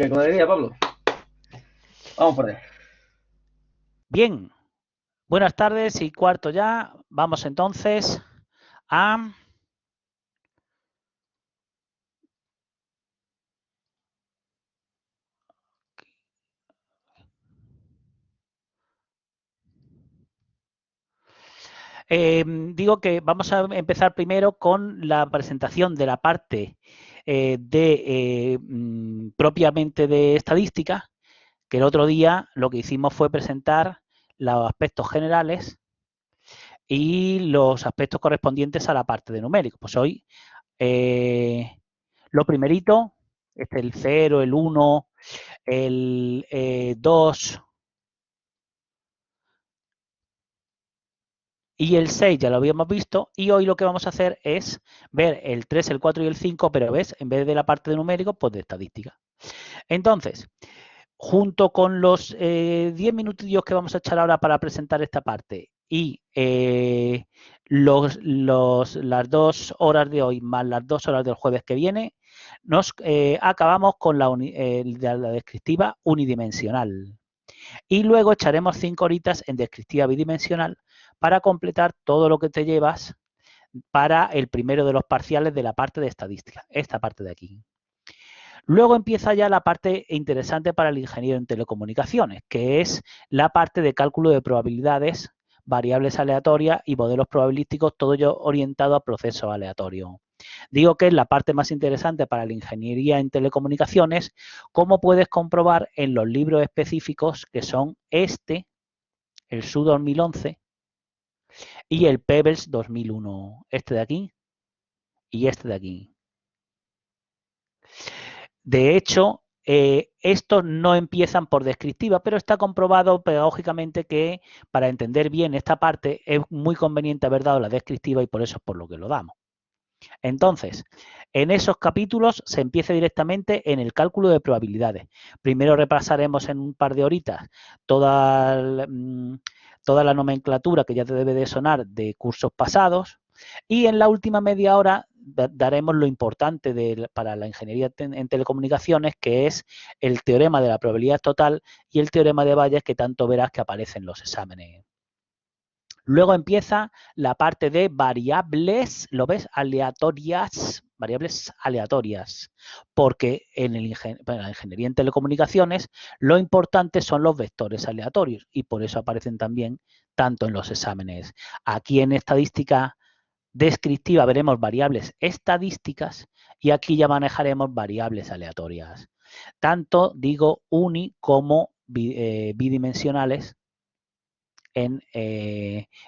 Bien, como diría Pablo, vamos por ahí. Bien, buenas tardes y cuarto ya. Vamos entonces a... digo que vamos a empezar primero con la presentación de la parte propiamente de estadística, que el otro día lo que hicimos fue presentar los aspectos generales y los aspectos correspondientes a la parte de numérico. Pues hoy lo primerito, el 0, el 1, el 2 y el 6 ya lo habíamos visto, y hoy lo que vamos a hacer es ver el 3, el 4 y el 5, pero ves, en vez de la parte de numérico, pues de estadística. Entonces, junto con los 10 minutillos que vamos a echar ahora para presentar esta parte y las 2 horas de hoy más las 2 horas del jueves que viene, nos acabamos con la descriptiva unidimensional. Y luego echaremos 5 horitas en descriptiva bidimensional para completar todo lo que te llevas para el primero de los parciales de la parte de estadística, esta parte de aquí. Luego empieza ya la parte interesante para el ingeniero en telecomunicaciones, que es la parte de cálculo de probabilidades, variables aleatorias y modelos probabilísticos, todo ello orientado a procesos aleatorios. Digo que es la parte más interesante para la ingeniería en telecomunicaciones, como puedes comprobar en los libros específicos que son el SU 2011 y el Pebbles 2001, este de aquí y este de aquí. De hecho, estos no empiezan por descriptiva, pero está comprobado pedagógicamente que para entender bien esta parte es muy conveniente haber dado la descriptiva y por eso es por lo que lo damos. Entonces, en esos capítulos se empieza directamente en el cálculo de probabilidades. Primero repasaremos en un par de horitas toda la nomenclatura que ya te debe de sonar de cursos pasados, y en la última media hora daremos lo importante para la ingeniería en telecomunicaciones, que es el teorema de la probabilidad total y el teorema de Bayes, que tanto verás que aparece en los exámenes. Luego empieza la parte de variables, ¿lo ves? Aleatorias, variables aleatorias, porque en la ingeniería en telecomunicaciones lo importante son los vectores aleatorios y por eso aparecen también tanto en los exámenes. Aquí en estadística descriptiva veremos variables estadísticas y aquí ya manejaremos variables aleatorias, tanto digo uni como bidimensionales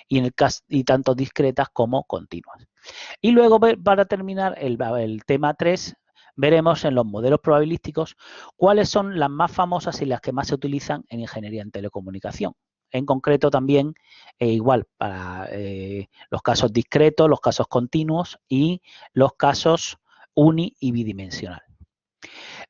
y tanto discretas como continuas. Y luego, para terminar el tema 3, veremos en los modelos probabilísticos cuáles son las más famosas y las que más se utilizan en ingeniería en telecomunicación. En concreto también, igual, para los casos discretos, los casos continuos y los casos uni y bidimensional.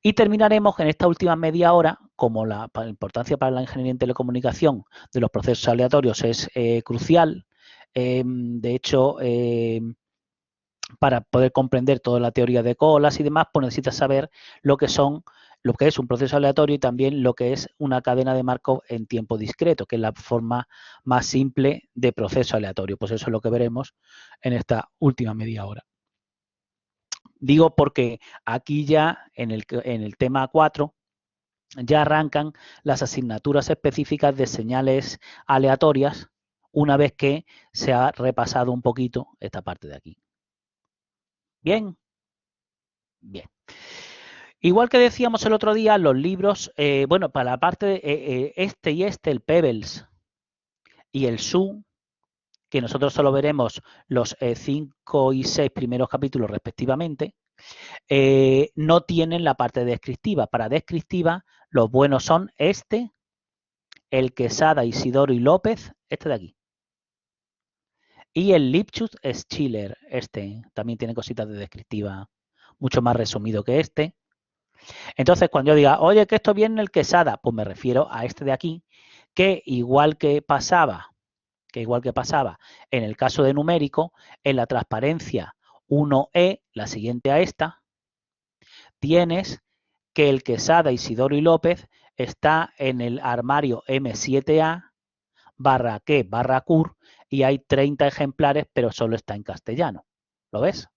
Y terminaremos en esta última media hora, como la importancia para la ingeniería en telecomunicación de los procesos aleatorios es crucial. De hecho, para poder comprender toda la teoría de colas y demás, pues necesitas saber lo que es un proceso aleatorio y también lo que es una cadena de Markov en tiempo discreto, que es la forma más simple de proceso aleatorio. Pues eso es lo que veremos en esta última media hora. Digo porque aquí ya en el tema 4 ya arrancan las asignaturas específicas de señales aleatorias una vez que se ha repasado un poquito esta parte de aquí. Bien, bien. Igual que decíamos el otro día, los libros, bueno, para la parte de el Pebbles y el SU, que nosotros solo veremos los 5 y 6 primeros capítulos respectivamente, no tienen la parte descriptiva. Para descriptiva, los buenos son el Quesada, Isidoro y López, este de aquí. Y el Lipschutz-Schiller, también tiene cositas de descriptiva, mucho más resumido que este. Entonces, cuando yo diga, oye, que esto viene el Quesada, pues me refiero a este de aquí, que igual que pasaba en el caso de numérico, en la transparencia 1E, la siguiente a esta, tienes que el Quesada, Isidoro y López está en el armario M7A /Q/CUR y hay 30 ejemplares, pero solo está en castellano. ¿Lo ves?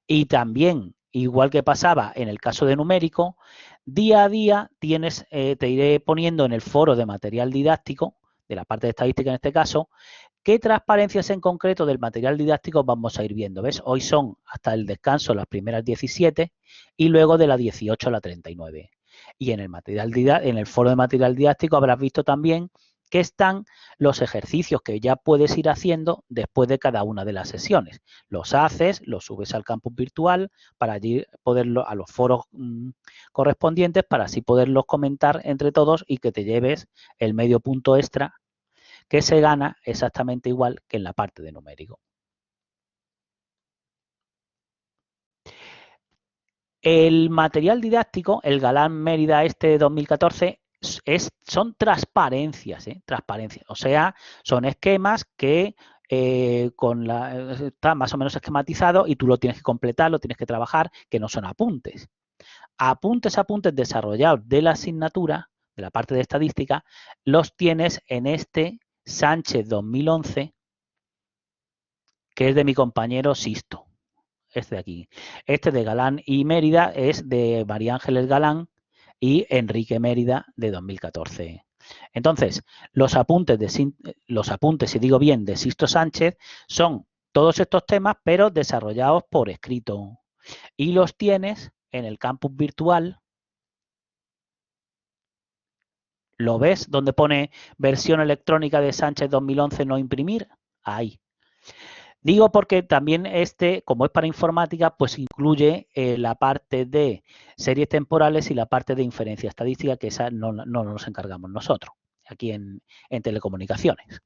Y también, igual que pasaba en el caso de numérico, día a día tienes, te iré poniendo en el foro de material didáctico, de la parte de estadística en este caso, qué transparencias en concreto del material didáctico vamos a ir viendo. ¿Ves? Hoy son hasta el descanso las primeras 17 y luego de la 18 a la 39. Y en el foro de material didáctico habrás visto también que están los ejercicios que ya puedes ir haciendo después de cada una de las sesiones. Los haces, los subes al campus virtual para allí poderlo a los foros correspondientes para así poderlos comentar entre todos y que te lleves el medio punto extra que se gana exactamente igual que en la parte de numérico. El material didáctico, el Galán Mérida este 2014, son transparencias, transparencias. O sea, son esquemas que está más o menos esquematizado y tú lo tienes que completar, lo tienes que trabajar, que no son apuntes. Apuntes desarrollados de la asignatura, de la parte de estadística, los tienes en este Sánchez 2011, que es de mi compañero Sisto. Este de aquí. Este de Galán y Mérida es de María Ángeles Galán y Enrique Mérida de 2014. Entonces, los apuntes, si digo bien, de Sisto Sánchez son todos estos temas, pero desarrollados por escrito. Y los tienes en el campus virtual. ¿Lo ves? Donde pone versión electrónica de Sánchez 2011 no imprimir. Ahí. Digo porque también como es para informática, pues incluye la parte de series temporales y la parte de inferencia estadística, que esa no nos encargamos nosotros, aquí en telecomunicaciones.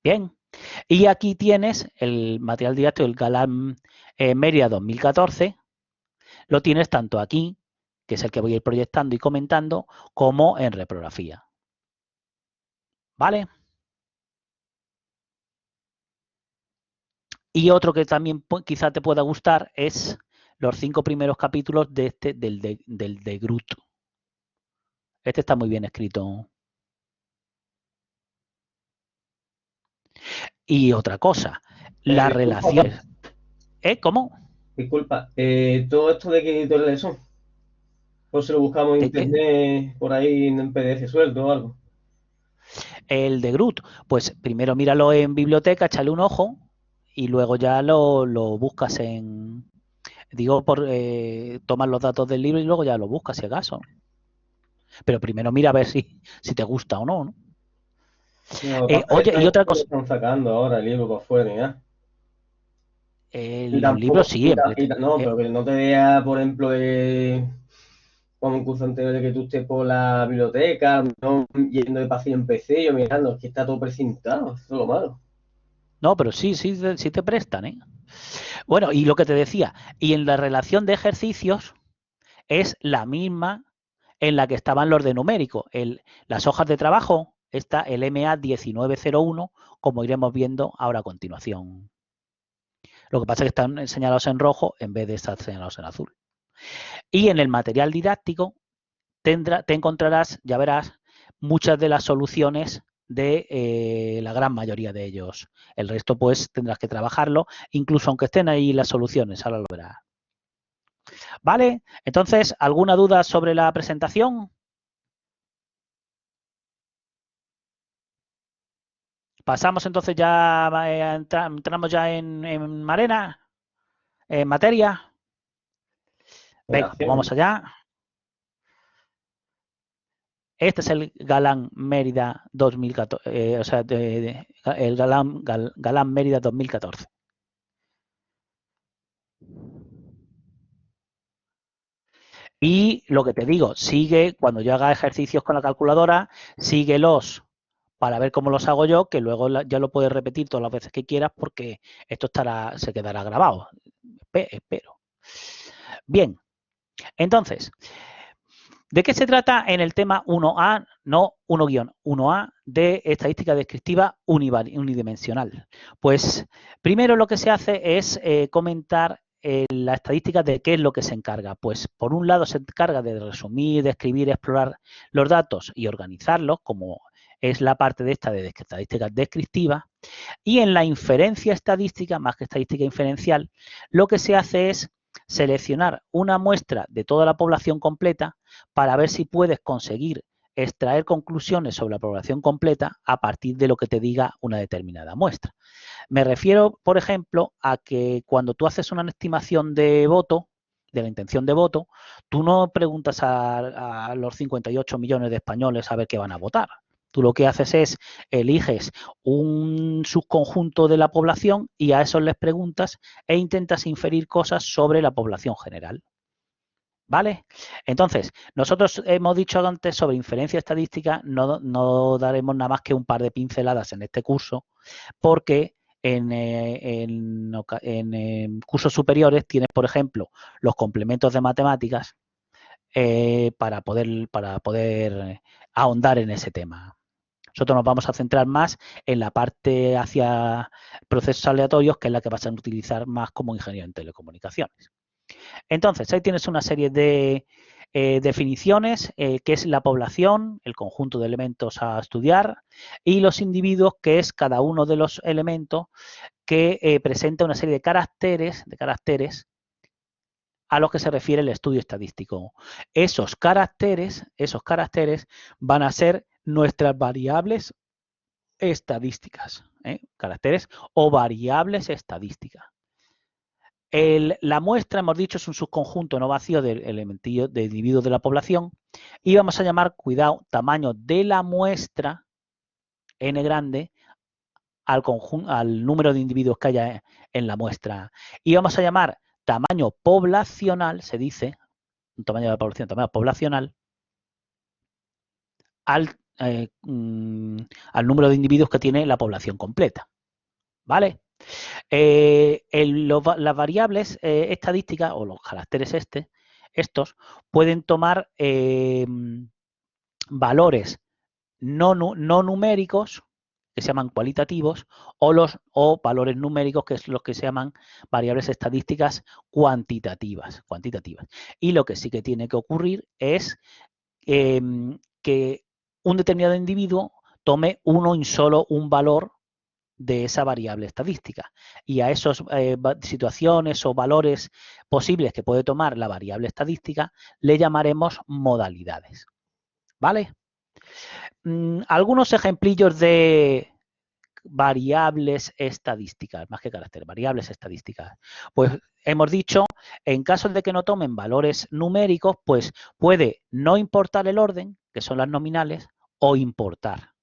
Bien, y aquí tienes el material didáctico del Galán Mérida 2014, lo tienes tanto aquí, que es el que voy a ir proyectando y comentando, como en reprografía. ¿Vale? Y otro que también quizá te pueda gustar es los 5 primeros capítulos de del de Groot. Este está muy bien escrito. Y otra cosa, las relaciones. ¿Cómo? Disculpa, todo esto de qué editoriales son. Pues si lo buscamos en internet, por ahí en PDF suelto o algo. El de Groot, pues primero míralo en biblioteca, échale un ojo y luego ya lo buscas en... Digo, tomas los datos del libro y luego ya lo buscas si acaso. Pero primero mira a ver si te gusta o no, ¿no? Oye, y otra cosa. Están sacando ahora el libro por fuera, ¿ya? Los libros sí. No, pero que no te vea, por ejemplo, como un curso anterior de que tú estés por la biblioteca, no yendo de pasillo en PC, yo mirando, es que está todo precintado, eso es lo malo. No, pero sí te prestan, ¿eh? Bueno, y lo que te decía, y en la relación de ejercicios es la misma en la que estaban los de numérico. Las hojas de trabajo, está el MA 1901, como iremos viendo ahora a continuación. Lo que pasa es que están señalados en rojo en vez de estar señalados en azul. Y en el material didáctico te encontrarás, ya verás, muchas de las soluciones de la gran mayoría de ellos. El resto, pues, tendrás que trabajarlo, incluso aunque estén ahí las soluciones, ahora lo verás. ¿Vale? Entonces, ¿alguna duda sobre la presentación? Pasamos entonces ya, entramos ya en Marena, en materia. Venga, pues vamos allá. Este es el Galán Mérida 2014, o sea, el Galán Mérida 2014. Y lo que te digo, sigue, cuando yo haga ejercicios con la calculadora, síguelos para ver cómo los hago yo, que luego ya lo puedes repetir todas las veces que quieras porque esto se quedará grabado. Espero. Bien, entonces, ¿de qué se trata en el tema 1A, no 1-1A de estadística descriptiva unidimensional? Pues primero lo que se hace es comentar la estadística, ¿de qué es lo que se encarga? Pues por un lado se encarga de resumir, describir, explorar los datos y organizarlos, como es la parte de esta de estadísticas descriptivas, y en la inferencia estadística, más que estadística inferencial, lo que se hace es seleccionar una muestra de toda la población completa para ver si puedes conseguir extraer conclusiones sobre la población completa a partir de lo que te diga una determinada muestra. Me refiero, por ejemplo, a que cuando tú haces una estimación de voto, de la intención de voto, tú no preguntas a los 58 millones de españoles a ver qué van a votar. Tú lo que haces es, eliges un subconjunto de la población y a esos les preguntas e intentas inferir cosas sobre la población general. ¿Vale? Entonces, nosotros hemos dicho antes sobre inferencia estadística, no daremos nada más que un par de pinceladas en este curso, porque en cursos superiores tienes, por ejemplo, los complementos de matemáticas para poder ahondar en ese tema. Nosotros nos vamos a centrar más en la parte hacia procesos aleatorios, que es la que vas a utilizar más como ingeniero en telecomunicaciones. Entonces, ahí tienes una serie de definiciones, que es la población, el conjunto de elementos a estudiar, y los individuos, que es cada uno de los elementos que presenta una serie de caracteres a los que se refiere el estudio estadístico. Esos caracteres van a ser nuestras variables estadísticas, caracteres o variables estadísticas. La muestra, hemos dicho, es un subconjunto no vacío de elementillos de individuos de la población y vamos a llamar, cuidado, tamaño de la muestra, n grande, al número de individuos que haya en la muestra. Y vamos a llamar tamaño poblacional, se dice, un tamaño de la población, tamaño poblacional, al número de individuos que tiene la población completa. ¿Vale? Las variables estadísticas o los caracteres estos pueden tomar valores no numéricos, que se llaman cualitativos, o valores numéricos, que es los que se llaman variables estadísticas cuantitativas. Y lo que sí que tiene que ocurrir es que un determinado individuo tome solo un valor de esa variable estadística. Y a esas situaciones o valores posibles que puede tomar la variable estadística le llamaremos modalidades. ¿Vale? Algunos ejemplillos de variables estadísticas, más que caracteres, variables estadísticas. Pues hemos dicho, en caso de que no tomen valores numéricos, pues puede no importar el orden, que son las nominales, o importar.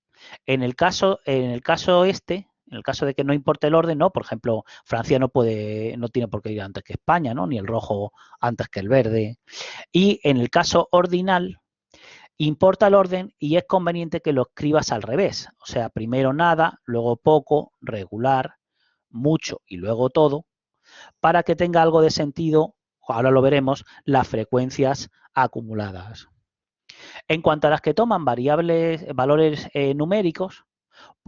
En el caso de que no importe el orden, ¿no? Por ejemplo, Francia no tiene por qué ir antes que España, ¿no? Ni el rojo antes que el verde. Y en el caso ordinal, importa el orden y es conveniente que lo escribas al revés. O sea, primero nada, luego poco, regular, mucho y luego todo, para que tenga algo de sentido, ahora lo veremos, las frecuencias acumuladas. En cuanto a las que toman valores numéricos,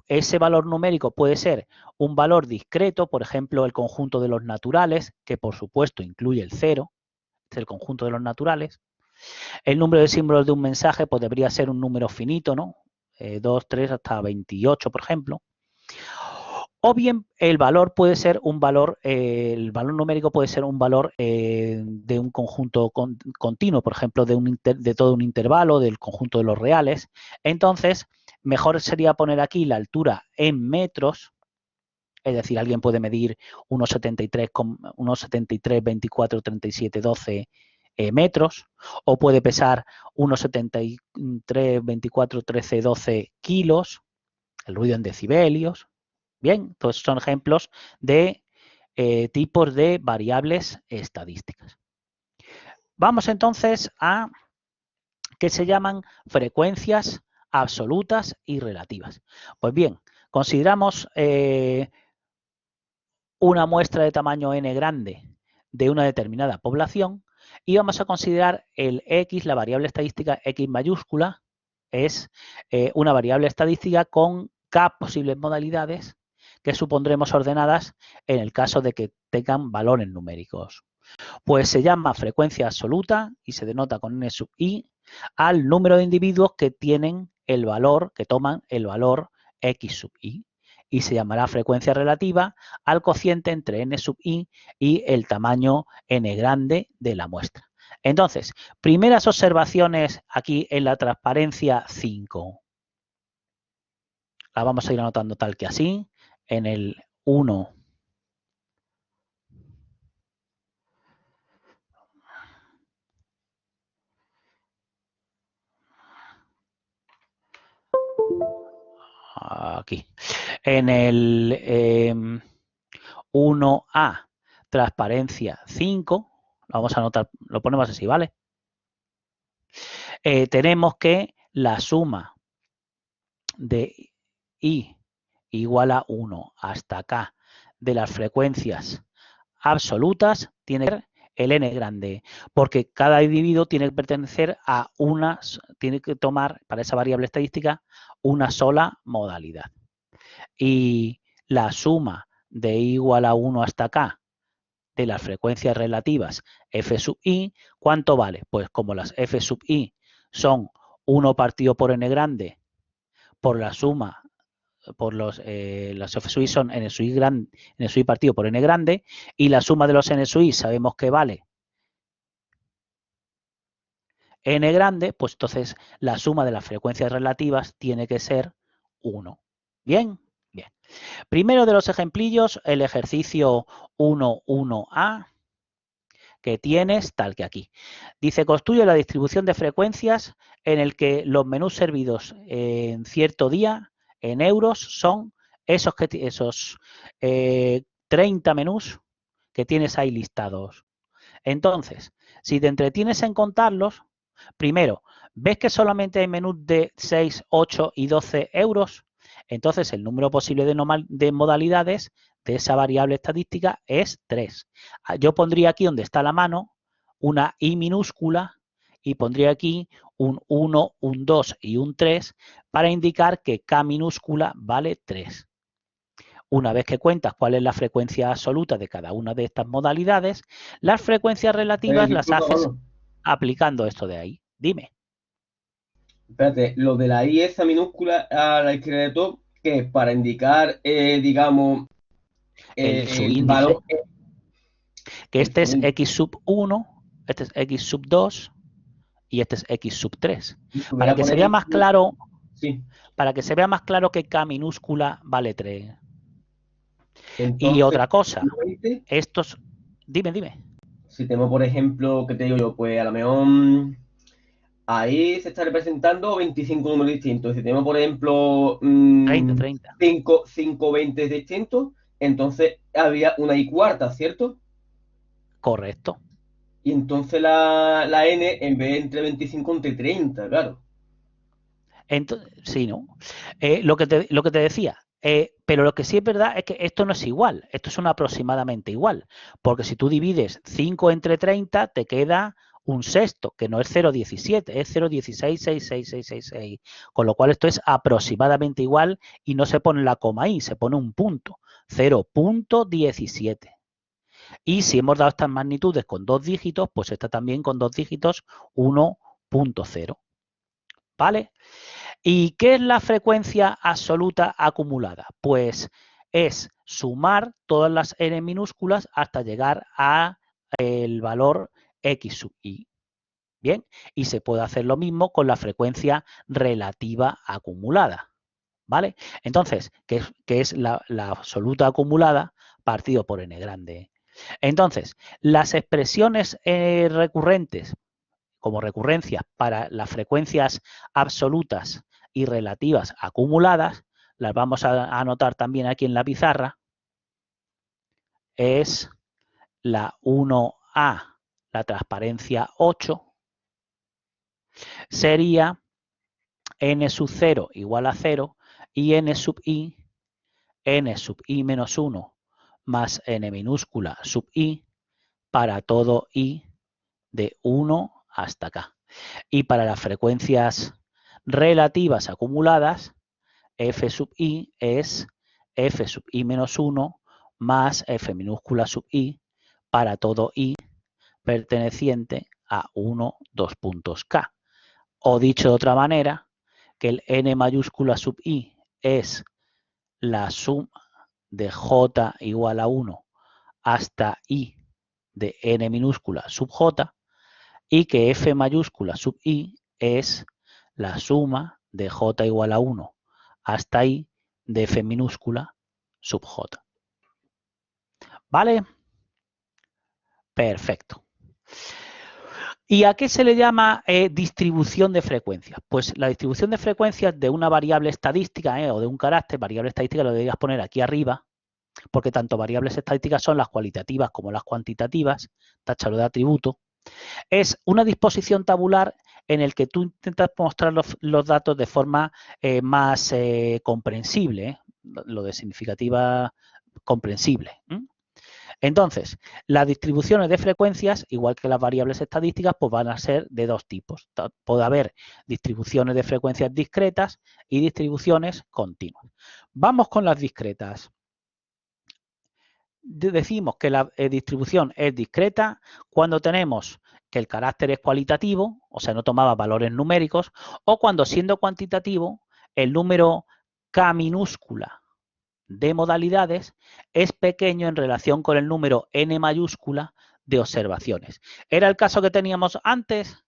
ese valor numérico puede ser un valor discreto, por ejemplo, el conjunto de los naturales, que por supuesto incluye el 0, es el conjunto de los naturales. El número de símbolos de un mensaje pues debería ser un número finito, ¿no? 2, 3 hasta 28, por ejemplo. O bien el valor puede ser un valor, el valor numérico puede ser un valor de un conjunto continuo, por ejemplo, de todo un intervalo, del conjunto de los reales. Entonces, mejor sería poner aquí la altura en metros, es decir, alguien puede medir 1,73, 24, 37, 12 metros, o puede pesar 1,73, 24, 13, 12 kilos, el ruido en decibelios. Bien, todos son ejemplos de tipos de variables estadísticas. Vamos entonces a que se llaman frecuencias absolutas y relativas. Pues bien, consideramos una muestra de tamaño n grande de una determinada población y vamos a considerar el x, la variable estadística x mayúscula, es una variable estadística con k posibles modalidades que supondremos ordenadas en el caso de que tengan valores numéricos. Pues se llama frecuencia absoluta y se denota con n sub i al número de individuos que tienen el valor, que toman el valor x sub i. Y se llamará frecuencia relativa al cociente entre n sub i y el tamaño n grande de la muestra. Entonces, primeras observaciones aquí en la transparencia 5. La vamos a ir anotando tal que así. En el 1. Aquí. En el 1A, transparencia 5. Lo vamos a anotar, lo ponemos así, ¿vale? Tenemos que la suma de I igual a 1 hasta K de las frecuencias absolutas tiene que ser el n grande, porque cada individuo tiene que pertenecer a tiene que tomar para esa variable estadística una sola modalidad. Y la suma de I igual a 1 hasta K de las frecuencias relativas f sub i, ¿cuánto vale? Pues como las f sub i son 1 partido por n grande por la suma, por las f sub i son n sub i partido por n grande, y la suma de los n sub i sabemos que vale n grande, pues entonces la suma de las frecuencias relativas tiene que ser 1. ¿Bien? Bien. Primero de los ejemplillos, el ejercicio 1.1a, que tienes tal que aquí. Dice, construye la distribución de frecuencias en el que los menús servidos en cierto día en euros son esos 30 menús que tienes ahí listados. Entonces, si te entretienes en contarlos, primero, ¿ves que solamente hay menús de 6, 8 y 12 euros? Entonces, el número posible de modalidades de esa variable estadística es 3. Yo pondría aquí donde está la mano una i minúscula y pondría aquí un 1, un 2 y un 3 para indicar que k minúscula vale 3. Una vez que cuentas cuál es la frecuencia absoluta de cada una de estas modalidades, las frecuencias relativas las haces aplicando esto de ahí. Dime. Espérate, lo de la I esa minúscula a la izquierda de todo, que es para indicar, digamos, El subíndice, valor. que este es x sub 1, este es x sub 2 y este es x sub 3. Para que se vea más claro, sí. Para que se vea más claro que k minúscula vale 3. Entonces, y otra cosa, estos... Dime. Si tenemos, por ejemplo, ¿qué te digo yo? Pues a lo mejor ahí se está representando 25 números distintos. Si tenemos, por ejemplo, 30. 5 20 distintos, entonces había una I cuarta, ¿cierto? Correcto. Y entonces la N, en vez de entre 25, entre 30, claro. Entonces, sí, ¿no? Lo que te decía, pero lo que sí es verdad es que esto no es igual, esto es un aproximadamente igual, porque si tú divides 5 entre 30, te queda un sexto, que no es 0,17, es 0,166666, con lo cual esto es aproximadamente igual y no se pone la coma ahí, se pone un punto, 0,17. Y si hemos dado estas magnitudes con 2 dígitos, pues esta también con 2 dígitos, 1,0. ¿Vale? ¿Y qué es la frecuencia absoluta acumulada? Pues es sumar todas las n minúsculas hasta llegar a el valor x sub i. Bien, y se puede hacer lo mismo con la frecuencia relativa acumulada. ¿Vale? Entonces, ¿qué es la absoluta acumulada partido por n grande? Entonces, las expresiones recurrentes como recurrencias para las frecuencias absolutas y relativas acumuladas, las vamos a anotar también aquí en la pizarra, es la 1A, la transparencia 8, sería n sub 0 igual a 0 y n sub i menos 1 más n minúscula sub i para todo i de 1 hasta k. Y para las frecuencias relativas acumuladas, f sub i es f sub i menos 1 más f minúscula sub i para todo i perteneciente a 1, 2 puntos K. O dicho de otra manera, que el n mayúscula sub i es la suma de j igual a 1 hasta i de n minúscula sub j, y que f mayúscula sub i es la suma de j igual a 1 hasta i de f minúscula sub j. ¿Vale? Perfecto. ¿Y a qué se le llama distribución de frecuencias? Pues la distribución de frecuencias de una variable estadística o de un carácter, variable estadística lo deberías poner aquí arriba, porque tanto variables estadísticas son las cualitativas como las cuantitativas, táchalo de atributo. Es una disposición tabular en el que tú intentas mostrar los datos de forma más comprensible, lo de significativa comprensible. Entonces, las distribuciones de frecuencias, igual que las variables estadísticas, pues van a ser de dos tipos. Puede haber distribuciones de frecuencias discretas y distribuciones continuas. Vamos con las discretas. Decimos que la distribución es discreta cuando tenemos que el carácter es cualitativo, o sea, no tomaba valores numéricos, o cuando siendo cuantitativo, el número K minúscula de modalidades es pequeño en relación con el número n mayúscula de observaciones. Era el caso que teníamos antes.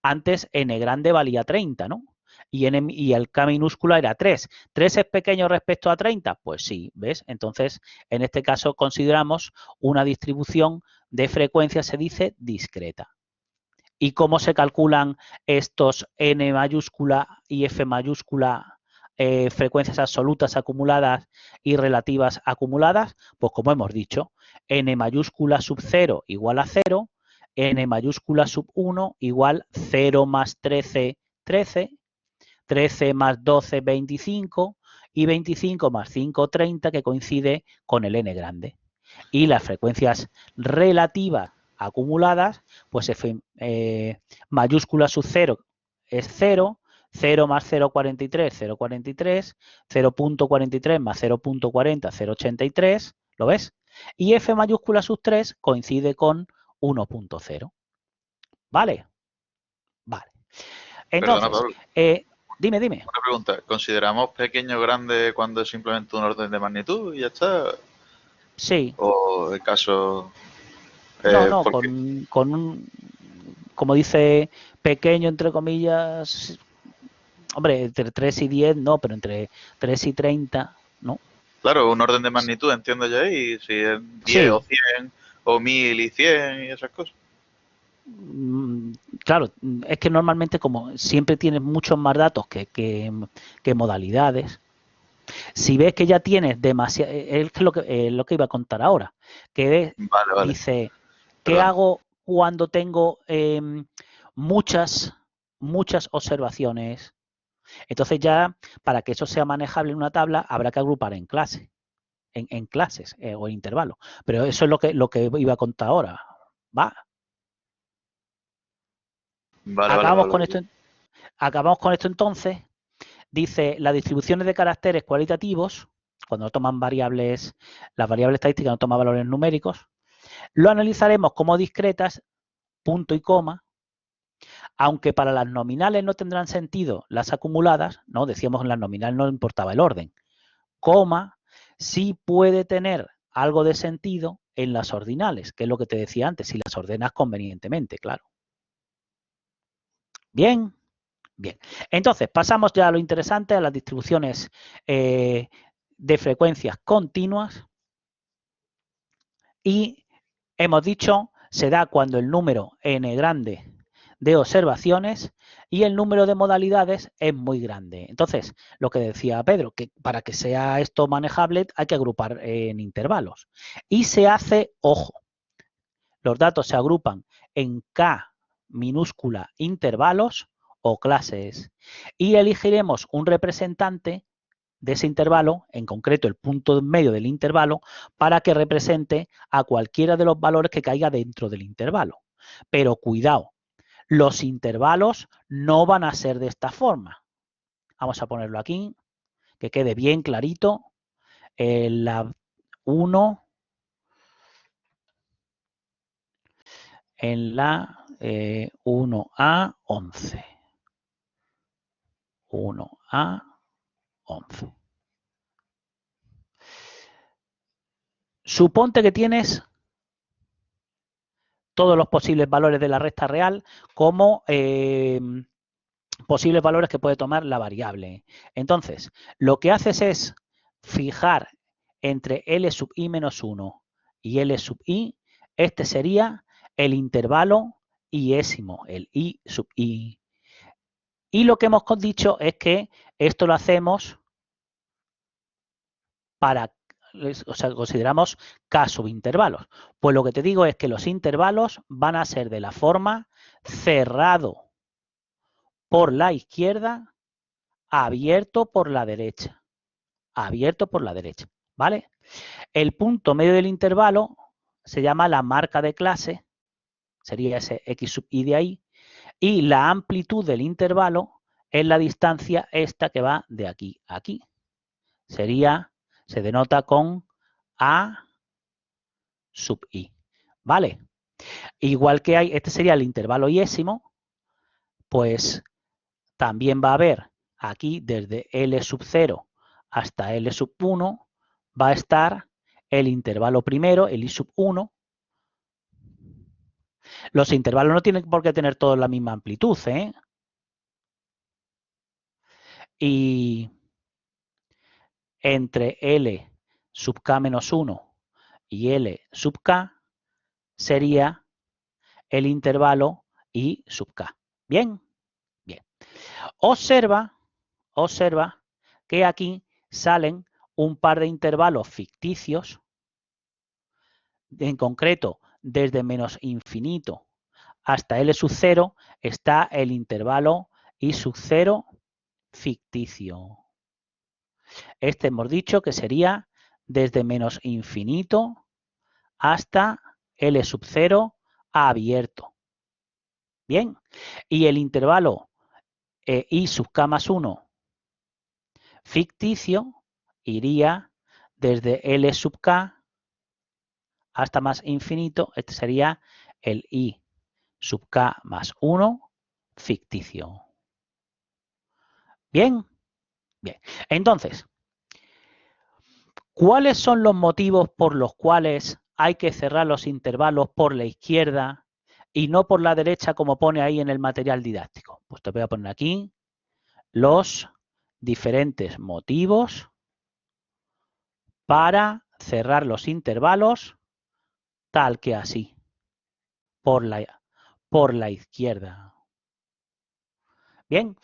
Antes n grande valía 30, ¿no? Y el K minúscula era 3. ¿3 es pequeño respecto a 30? Pues sí, ¿ves? Entonces, en este caso consideramos una distribución de frecuencia, se dice discreta. ¿Y cómo se calculan estos n mayúscula y f mayúscula frecuencias absolutas acumuladas y relativas acumuladas? Pues como hemos dicho, n mayúscula sub 0 igual a 0, n mayúscula sub 1 igual 0 más 13, 13, 13 más 12, 25 y 25 más 5, 30, que coincide con el n grande. Y las frecuencias relativas acumuladas, pues f mayúscula sub 0 es 0, 0 más 0,43, 0,43, 0,43 más 0,40, 0,83, ¿lo ves? Y f mayúscula sub 3 coincide con 1,0. ¿Vale? Vale. Perdona, Entonces, Pablo. dime. Una pregunta. ¿Consideramos pequeño o grande cuando es simplemente un orden de magnitud y ya está? Sí. ¿O el caso...? No, porque... con un, como dice, pequeño, entre comillas, hombre, entre 3 y 10 no, pero entre 3 y 30, ¿no? Claro, un orden de magnitud entiendo yo ahí, si es 10 o Sí, 100 o 1000 y 100 y esas cosas. claro, es que normalmente como siempre tienes muchos más datos que modalidades, si ves que ya tienes demasiado, es lo que iba a contar ahora, que Vale. dice, ¿qué Perdona. hago cuando tengo muchas observaciones? Entonces ya, para que eso sea manejable en una tabla, habrá que agrupar en clase, en clases o en intervalos. Pero eso es lo que iba a contar ahora. ¿Va? Vale, Acabamos con Pablo. esto. Acabamos con esto entonces. Dice, las distribuciones de caracteres cualitativos, cuando no toman variables, las variables estadísticas no toman valores numéricos, lo analizaremos como discretas, punto y coma, aunque para las nominales no tendrán sentido las acumuladas, ¿no? Decíamos que en las nominales no importaba el orden, coma, sí puede tener algo de sentido en las ordinales, que es lo que te decía antes, si las ordenas convenientemente, claro. Bien. Bien, entonces pasamos ya a lo interesante, a las distribuciones de frecuencias continuas, y hemos dicho, se da cuando el número n grande de observaciones y el número de modalidades es muy grande. Entonces, lo que decía Pedro, que para que sea esto manejable hay que agrupar en intervalos. Y se hace, ojo, los datos se agrupan en K minúscula intervalos o clases y elegiremos un representante de ese intervalo, en concreto el punto en medio del intervalo, para que represente a cualquiera de los valores que caiga dentro del intervalo. Pero cuidado, los intervalos no van a ser de esta forma. Vamos a ponerlo aquí, que quede bien clarito. La 1, en la 1 a 11. 1 a 11. Suponte que tienes todos los posibles valores de la recta real como posibles valores que puede tomar la variable. Entonces, lo que haces es fijar entre L sub i menos 1 y L sub i, este sería el intervalo iésimo, el i sub i. Y lo que hemos dicho es que esto lo hacemos para, o sea, consideramos K subintervalos. Pues lo que te digo es que los intervalos van a ser de la forma cerrado por la izquierda, abierto por la derecha. Abierto por la derecha, ¿vale? El punto medio del intervalo se llama la marca de clase, sería ese x sub i de ahí, y la amplitud del intervalo es la distancia esta que va de aquí a aquí. Se denota con a sub i, ¿vale? Igual que hay, este sería el intervalo iésimo, pues también va a haber aquí desde L sub 0 hasta L sub 1, va a estar el intervalo primero, el i sub 1. Los intervalos no tienen por qué tener todos la misma amplitud, ¿eh? Y entre L sub k menos 1 y L sub k sería el intervalo I sub k. ¿Bien? Bien. Observa que aquí salen un par de intervalos ficticios, en concreto desde menos infinito hasta L sub 0 está el intervalo I sub 0 ficticio. Este hemos dicho que sería desde menos infinito hasta L sub 0 abierto. Bien, y el intervalo I sub k más 1 ficticio iría desde L sub k hasta más infinito. Este sería el I sub k más 1 ficticio. Bien, bien. Entonces, ¿cuáles son los motivos por los cuales hay que cerrar los intervalos por la izquierda y no por la derecha como pone ahí en el material didáctico? Pues te voy a poner aquí los diferentes motivos para cerrar los intervalos tal que así, por la izquierda. Bien,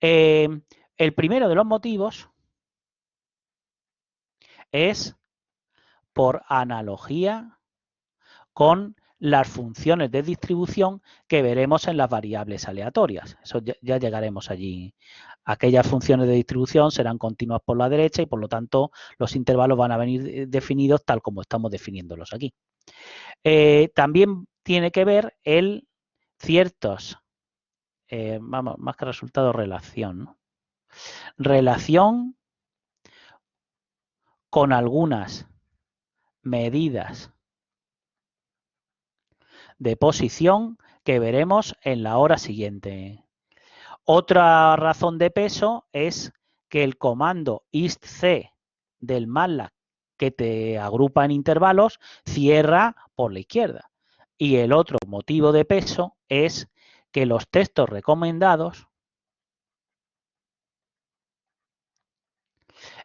el primero de los motivos es por analogía con las funciones de distribución que veremos en las variables aleatorias. Eso ya llegaremos allí. Aquellas funciones de distribución serán continuas por la derecha y por lo tanto los intervalos van a venir definidos tal como estamos definiéndolos aquí. También tiene que ver ciertos, vamos, más que resultado, relación, ¿no? Relación con algunas medidas de posición que veremos en la hora siguiente. Otra razón de peso es que el comando istc del MATLAB que te agrupa en intervalos cierra por la izquierda. Y el otro motivo de peso es que los textos recomendados,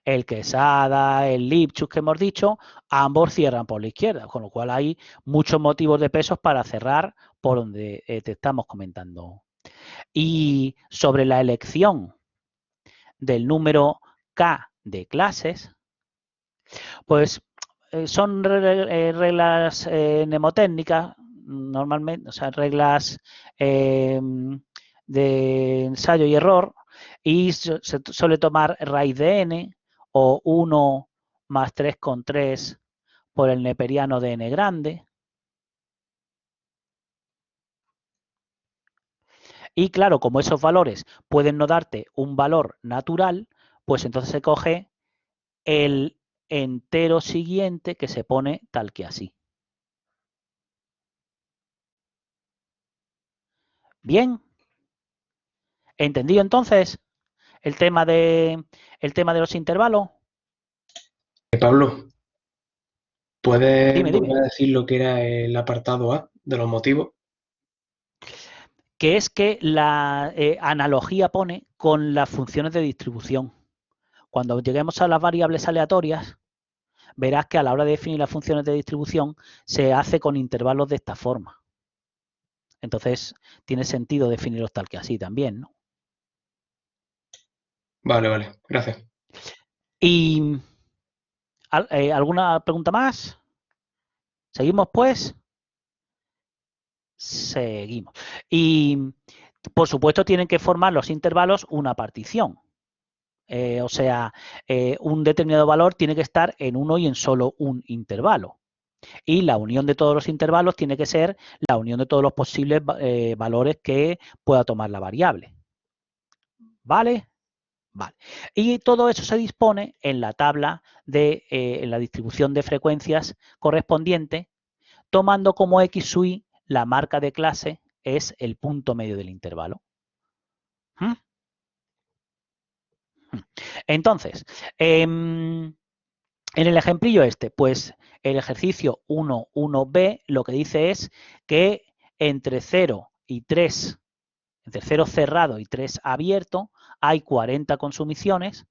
el Quesada, el Lipschutz que hemos dicho, ambos cierran por la izquierda, con lo cual hay muchos motivos de pesos para cerrar por donde te estamos comentando. Y sobre la elección del número K de clases, pues son reglas mnemotécnicas, normalmente, o sea, reglas de ensayo y error, y se suele tomar raíz de n o 1 más 3,3 por el neperiano de n grande. Y claro, como esos valores pueden no darte un valor natural, pues entonces se coge el entero siguiente que se pone tal que así. ¿Bien? ¿Entendido entonces el tema de los intervalos? Pablo, ¿puedes Dime, volver dime. a decir lo que era el apartado A de los motivos? Que es que la analogía pone con las funciones de distribución. Cuando lleguemos a las variables aleatorias, verás que a la hora de definir las funciones de distribución se hace con intervalos de esta forma. Entonces, tiene sentido definirlos tal que así también, ¿no? Vale, gracias. ¿Y alguna pregunta más? ¿Seguimos, pues? Seguimos. Y, por supuesto, tienen que formar los intervalos una partición. O sea, un determinado valor tiene que estar en uno y en solo un intervalo. Y la unión de todos los intervalos tiene que ser la unión de todos los posibles valores que pueda tomar la variable. ¿Vale? Vale. Y todo eso se dispone en la tabla de en la distribución de frecuencias correspondiente, tomando como x sub i la marca de clase es el punto medio del intervalo. Entonces, en el ejemplillo este, pues el ejercicio 1.1b lo que dice es que entre 0 y 3, entre 0 cerrado y 3 abierto, hay 40 consumiciones.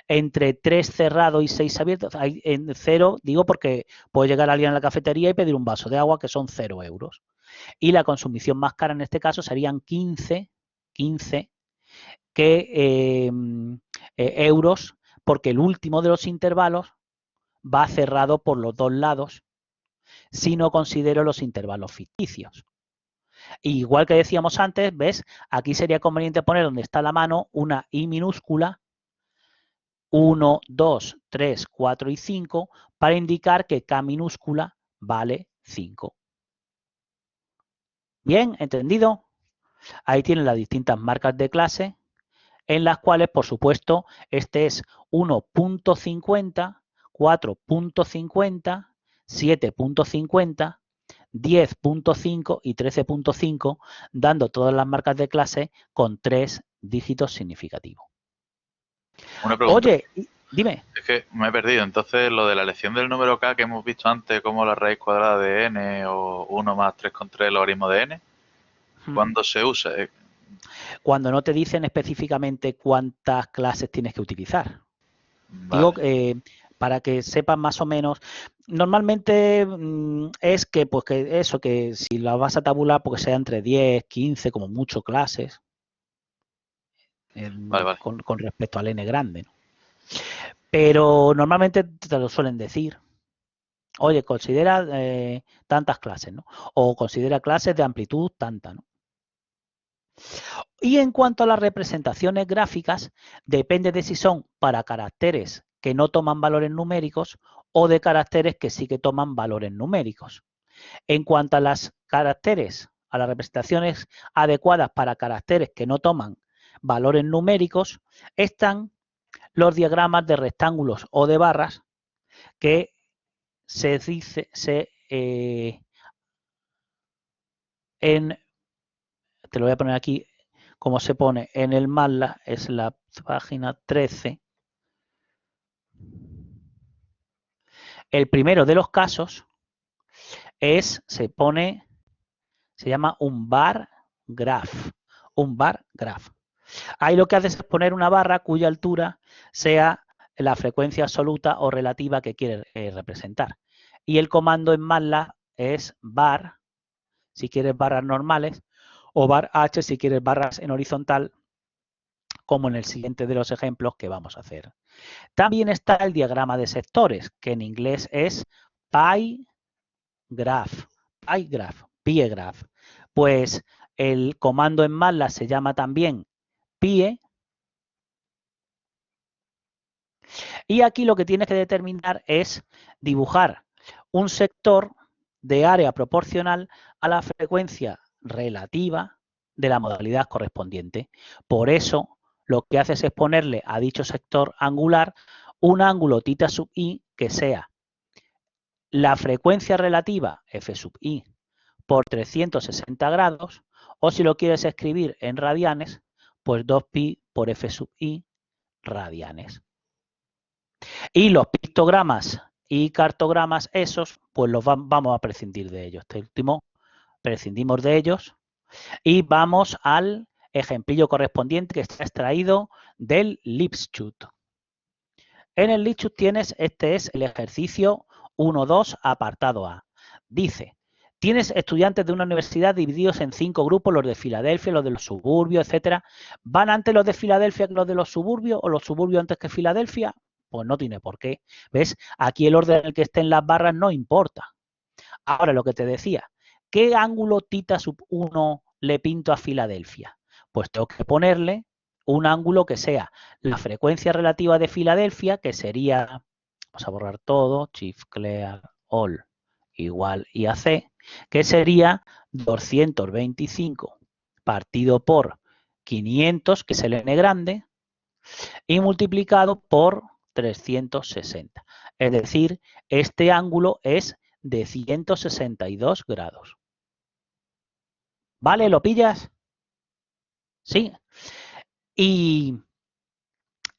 Entre 3 cerrado y 6 abiertos, hay en 0, digo porque puede llegar alguien a la cafetería y pedir un vaso de agua que son 0 euros. Y la consumición más cara en este caso serían 15 euros, porque el último de los intervalos va cerrado por los dos lados si no considero los intervalos ficticios. Igual que decíamos antes, ¿ves? Aquí sería conveniente poner donde está la mano una I minúscula 1, 2, 3, 4 y 5 para indicar que K minúscula vale 5. ¿Bien? ¿Entendido? Ahí tienen las distintas marcas de clase en las cuales, por supuesto, este es 1.50, 4.50, 7.50, 10.5 y 13.5, dando todas las marcas de clase con 3 dígitos significativos. Una pregunta. Oye, dime. Es que me he perdido. Entonces, lo de la elección del número k que hemos visto antes, como la raíz cuadrada de n o 1 más 3 con 3 logaritmo de n, ¿cuándo se usa? Cuando no te dicen específicamente cuántas clases tienes que utilizar. Vale. Digo, para que sepan más o menos, normalmente es que, pues que eso, que si la vas a tabular, porque sea entre 10, 15, como mucho clases, Vale. con respecto al n grande, ¿no? Pero normalmente te lo suelen decir. Oye, considera tantas clases, ¿no? O considera clases de amplitud tanta, ¿no? Y en cuanto a las representaciones gráficas, depende de si son para caracteres que no toman valores numéricos o de caracteres que sí que toman valores numéricos. En cuanto a las caracteres, a las representaciones adecuadas para caracteres que no toman valores numéricos, están los diagramas de rectángulos o de barras que te lo voy a poner aquí como se pone en el MATLAB, es la página 13. El primero de los casos se llama un bar graph. Un bar graph. Ahí lo que haces es poner una barra cuya altura sea la frecuencia absoluta o relativa que quieres representar. Y el comando en MATLAB es bar, si quieres barras normales, o bar h si quieres barras en horizontal, como en el siguiente de los ejemplos que vamos a hacer. También está el diagrama de sectores, que en inglés es pie graph. Pie graph. Pues el comando en MATLAB se llama también pie. Y aquí lo que tienes que determinar es dibujar un sector de área proporcional a la frecuencia relativa de la modalidad correspondiente. Por eso, lo que haces es ponerle a dicho sector angular un ángulo θ sub i que sea la frecuencia relativa f sub i por 360 grados O si lo quieres escribir en radianes, pues 2pi por f sub i radianes. Y los pictogramas y cartogramas esos, pues los vamos a prescindir de ellos. Este último prescindimos de ellos y vamos al ejemplillo correspondiente que está extraído del Lipschutz. En el Lipschutz tienes, este es el ejercicio 1.2 apartado A. Dice, tienes estudiantes de una universidad divididos en 5 grupos, los de Filadelfia, los de los suburbios, etcétera. ¿Van antes los de Filadelfia que los de los suburbios o los suburbios antes que Filadelfia? Pues no tiene por qué. ¿Ves? Aquí el orden en el que estén las barras no importa. Ahora lo que te decía, ¿qué ángulo tita sub 1 le pinto a Filadelfia? Pues tengo que ponerle un ángulo que sea la frecuencia relativa de Filadelfia, que sería, vamos a borrar todo, shift clear all igual IAC, que sería 225 partido por 500, que es el n grande, y multiplicado por 360. Es decir, este ángulo es de 162 grados. ¿Vale? ¿Lo pillas? Sí. Y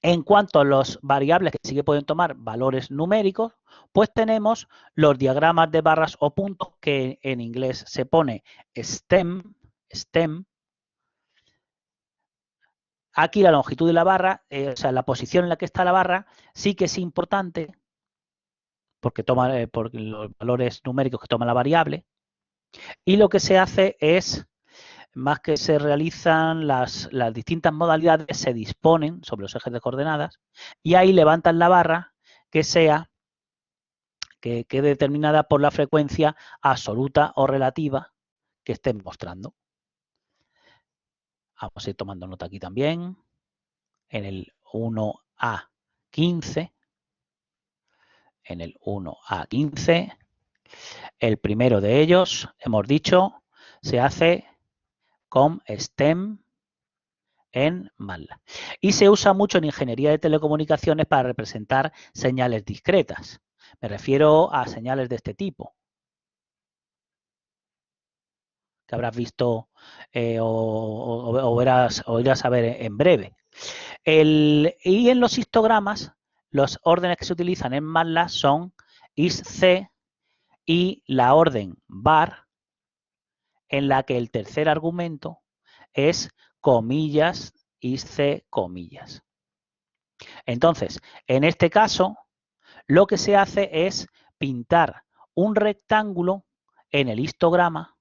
en cuanto a las variables que sí que pueden tomar valores numéricos, pues tenemos los diagramas de barras o puntos, que en inglés se pone STEM. Aquí la longitud de la barra, o sea, la posición en la que está la barra, sí que es importante porque toma por los valores numéricos que toma la variable. Y lo que se hace es, más que se realizan las distintas modalidades, se disponen sobre los ejes de coordenadas y ahí levantan la barra que sea, que quede determinada por la frecuencia absoluta o relativa que estén mostrando. Vamos a ir tomando nota aquí también. En el 1A15, en el 1A15, el primero de ellos, hemos dicho, se hace con STEM en MATLAB. Y se usa mucho en ingeniería de telecomunicaciones para representar señales discretas. Me refiero a señales de este tipo, que habrás visto o irás a ver en breve. Y en los histogramas, los órdenes que se utilizan en MATLAB son ISC y la orden var, en la que el tercer argumento es comillas, ISC, comillas. Entonces, en este caso, lo que se hace es pintar un rectángulo en el histograma,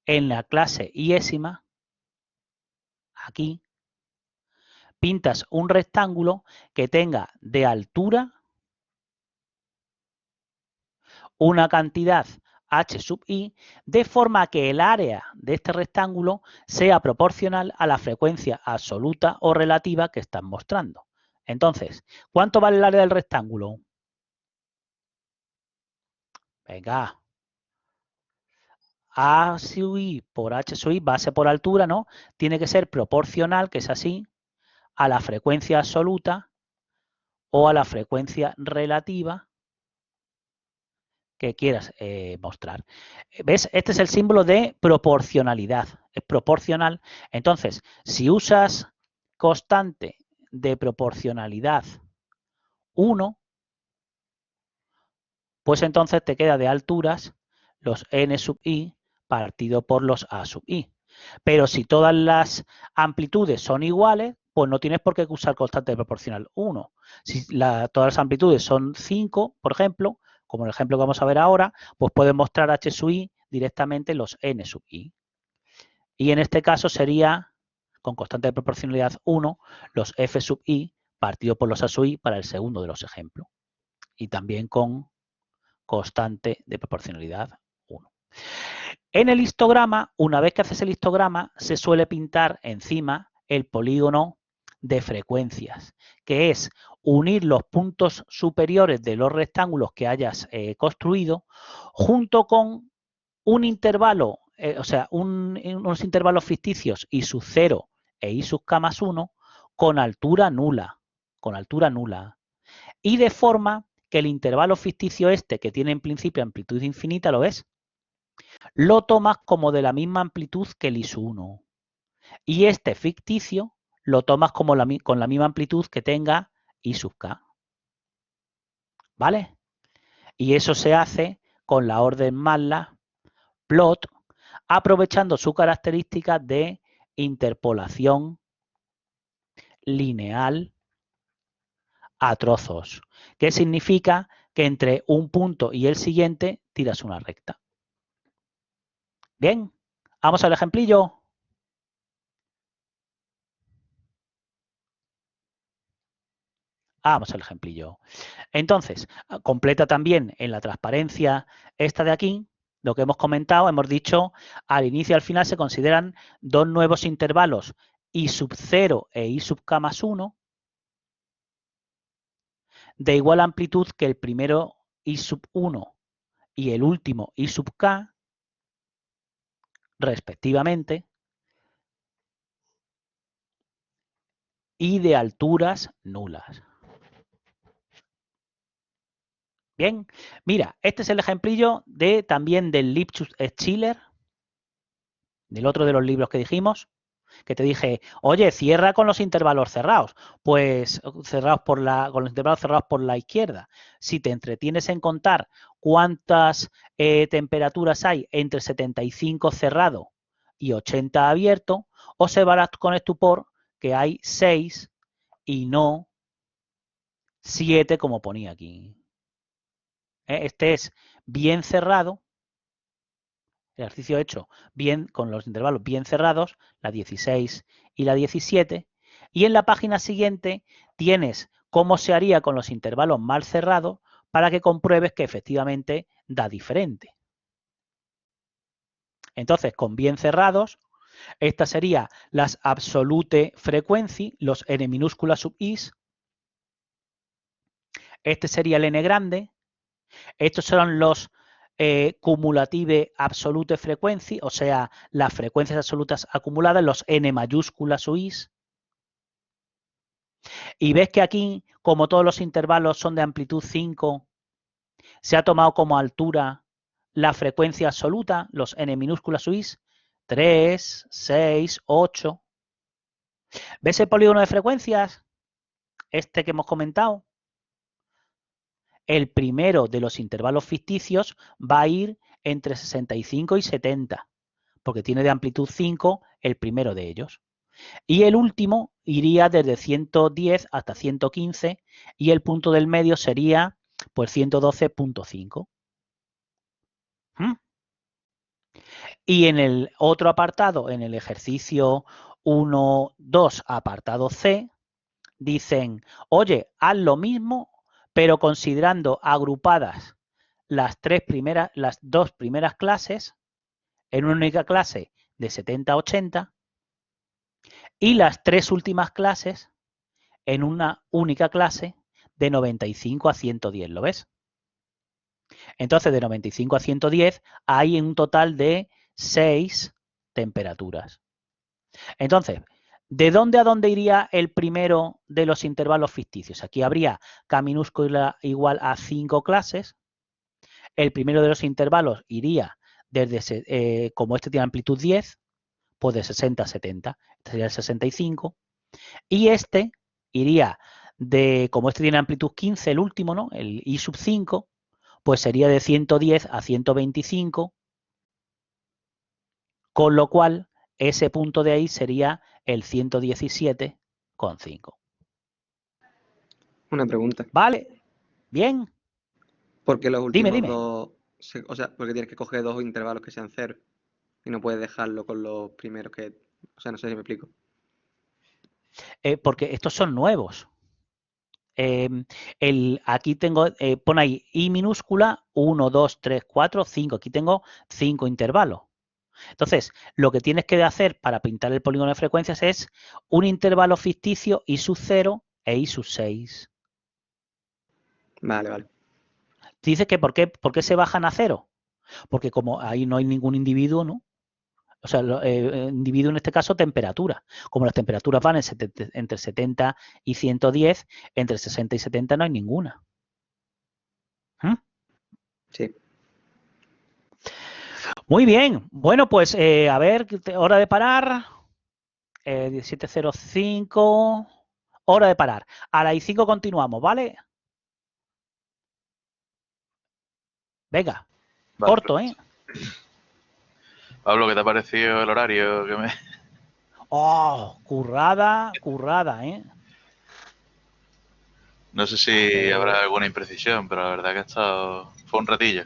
en la clase iésima, aquí, pintas un rectángulo que tenga de altura una cantidad h sub i, de forma que el área de este rectángulo sea proporcional a la frecuencia absoluta o relativa que están mostrando. Entonces, ¿cuánto vale el área del rectángulo? Venga. A sub i por h sub i, base por altura, ¿no? Tiene que ser proporcional, que es así, a la frecuencia absoluta o a la frecuencia relativa que quieras mostrar. ¿Ves? Este es el símbolo de proporcionalidad. Es proporcional. Entonces, si usas constante de proporcionalidad 1, pues entonces te queda de alturas los n sub i partido por los a sub i. Pero si todas las amplitudes son iguales, pues no tienes por qué usar constante de proporcional 1. Si todas las amplitudes son 5, por ejemplo, como el ejemplo que vamos a ver ahora, pues puedes mostrar h sub i directamente los n sub i. Y en este caso sería, con constante de proporcionalidad 1, los f sub i partido por los a sub i para el segundo de los ejemplos. Y también con constante de proporcionalidad 1. En el histograma, una vez que haces el histograma, se suele pintar encima el polígono de frecuencias, que es unir los puntos superiores de los rectángulos que hayas construido junto con un intervalo, o sea, unos intervalos ficticios I sub 0 e I sub k más 1 con altura nula, y de forma que el intervalo ficticio este, que tiene en principio amplitud infinita, ¿lo ves? lo tomas como de la misma amplitud que el IS1. Y este ficticio lo tomas como con la misma amplitud que tenga I sub k. ¿Vale? Y eso se hace con la orden MATLAB plot, aprovechando su característica de interpolación lineal a trozos, que significa que entre un punto y el siguiente tiras una recta. Bien, vamos al ejemplillo. Vamos al ejemplillo. Entonces, completa también en la transparencia esta de aquí, lo que hemos comentado, hemos dicho, al inicio y al final se consideran dos nuevos intervalos, I sub 0 e I sub k más 1, de igual amplitud que el primero I sub 1 y el último I sub k, respectivamente, y de alturas nulas. Bien, mira, este es el ejemplillo también del Lipschitz-Schiller, del otro de los libros que dijimos, que te dije, oye, cierra con los intervalos cerrados, pues cerrados con los intervalos cerrados por la izquierda. Si te entretienes en contar cuántas temperaturas hay entre 75 cerrado y 80 abierto, observarás con estupor que hay 6 y no 7 como ponía aquí. Este es bien cerrado, el ejercicio hecho bien con los intervalos bien cerrados, la 16 y la 17, y en la página siguiente tienes cómo se haría con los intervalos mal cerrados para que compruebes que efectivamente da diferente. Entonces, con bien cerrados, esta sería las absolute frequency, los n minúscula sub is. Este sería el n grande. Estos son los cumulative absolute frequency, o sea, las frecuencias absolutas acumuladas, los n mayúsculas UIs. Y ves que aquí, como todos los intervalos son de amplitud 5, se ha tomado como altura la frecuencia absoluta, los n minúsculas UIs, 3, 6, 8. ¿Ves el polígono de frecuencias? Este que hemos comentado. El primero de los intervalos ficticios va a ir entre 65 y 70, porque tiene de amplitud 5 el primero de ellos. Y el último iría desde 110 hasta 115 y el punto del medio sería pues 112.5. Y en el otro apartado, en el ejercicio 1, 2, apartado C, dicen, oye, haz lo mismo, pero considerando agrupadas las dos primeras clases en una única clase de 70 a 80 y las tres últimas clases en una única clase de 95 a 110, ¿lo ves? Entonces, de 95 a 110 hay un total de 6 temperaturas. Entonces, ¿de dónde a dónde iría el primero de los intervalos ficticios? Aquí habría k minúscula igual a 5 clases. El primero de los intervalos iría desde, como este tiene amplitud 10, pues de 60 a 70. Este sería el 65. Y este iría como este tiene amplitud 15, el último, ¿no? El I sub 5, pues sería de 110 a 125, con lo cual ese punto de ahí sería el 117,5. Una pregunta. ¿Vale? Bien. ¿Por qué los últimos Dime. dos, o sea, porque tienes que coger dos intervalos que sean cero y no puedes dejarlo con los primeros que, o sea, no sé si me explico. Porque estos son nuevos. Aquí tengo, pon ahí I minúscula, 1, 2, 3, 4, 5. Aquí tengo 5 intervalos. Entonces, lo que tienes que hacer para pintar el polígono de frecuencias es un intervalo ficticio I sub 0 e I sub 6. Vale. Dices que ¿por qué se bajan a 0? Porque como ahí no hay ningún individuo, ¿no? O sea, individuo en este caso, temperatura. Como las temperaturas van entre 70 y 110, entre 60 y 70 no hay ninguna. Sí. Muy bien. Bueno, pues a ver, hora de parar. 17:05. Hora de parar. A las 5 continuamos, ¿vale? Venga, Vale, corto, ¿eh? Pablo, ¿qué te ha parecido el horario que me... Oh, currada, ¿eh? No sé si habrá alguna imprecisión, pero la verdad que ha estado... Fue un ratillo.